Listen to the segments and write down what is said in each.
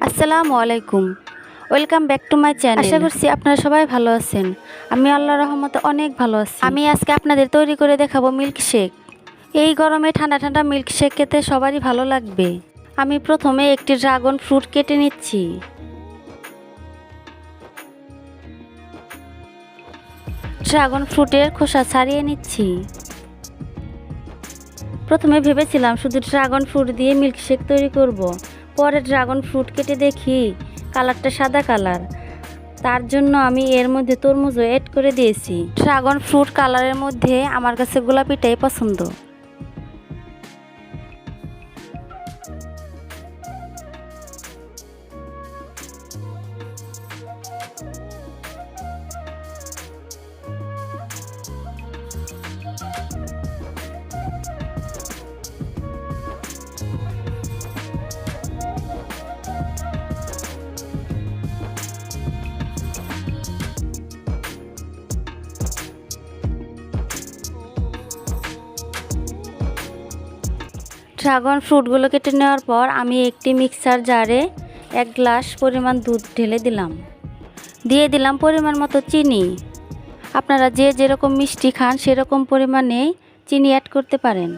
আসসালামু আলাইকুম। Welcome back to my channel. আশা করছি আপনারা সবাই ভালো আছেন। আমি আল্লাহর রহমতে অনেক ভালো আছি। আমি আজকে আপনাদের তৈরি করে দেখাবো মিল্কশেক। এই গরমে ঠান্ডা ঠান্ডা মিল্কশেক খেতে সবারই ভালো লাগবে। আমি প্রথমে একটি ড্রাগন ফ্রুট কেটে নিচ্ছি। ড্রাগন ফ্রুটের খোসা ছাড়িয়ে নিচ্ছি। প্রথমে ভেবেছিলাম শুধু ড্রাগন ফ্রুট দিয়ে মিল্কশেক তৈরি করব। পরে ড্রাগন ফ্রুট কেটে দেখি কালারটা সাদা কালার, তার জন্য আমি এর মধ্যে তরমুজও অ্যাড করে দিয়েছি। ড্রাগন ফ্রুট কালারের মধ্যে আমার কাছে গোলাপিটাই পছন্দ। ড্রাগন ফ্রুটগুলো কেটে নেওয়ার পর আমি একটি মিক্সার জারে 1 গ্লাস পরিমাণ দুধ ঢেলে দিলাম। দিয়ে দিলাম পরিমাণ মতো চিনি। আপনারা যে যেরকম মিষ্টি খান সেরকম পরিমাণে চিনি অ্যাড করতে পারেন।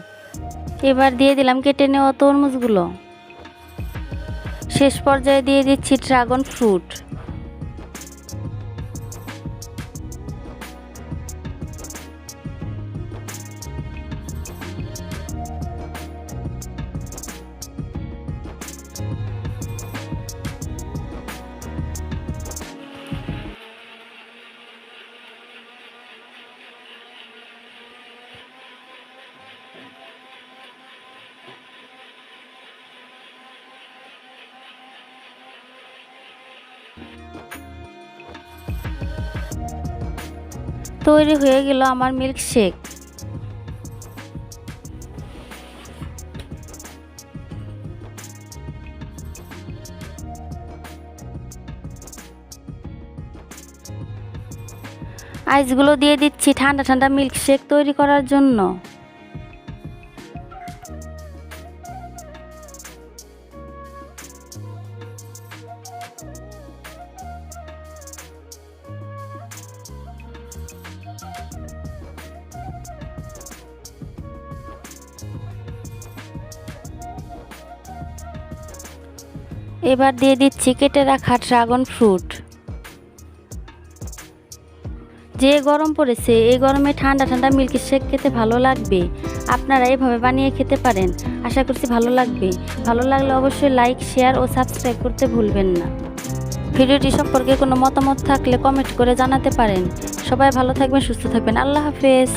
এবার দিয়ে দিলাম কেটে নেওয়া তরমুজগুলো। শেষ পর্যায়ে দিয়ে দিচ্ছি ড্রাগন ফ্রুট। তৈরি হয়ে গেল আমার মিল্কশেক। আইসগুলো দিয়ে দিচ্ছি ঠান্ডা ঠান্ডা মিল্কশেক তৈরি করার জন্য। এবার দিয়ে দিচ্ছি কেটে রাখা ড্রাগন ফ্রুট। যে গরম পড়েছে এই গরমে ঠান্ডা ঠান্ডা মিল্কশেক খেতে ভালো লাগবে। আপনারা এভাবে বানিয়ে খেতে পারেন। আশা করছি ভালো লাগবে। ভালো লাগলে অবশ্যই লাইক, শেয়ার ও সাবস্ক্রাইব করতে ভুলবেন না। ভিডিওটি সম্পর্কে কোনো মতামত থাকলে কমেন্ট করে জানাতে পারেন। সবাই ভালো থাকবেন, সুস্থ থাকবেন। আল্লাহ হাফেজ।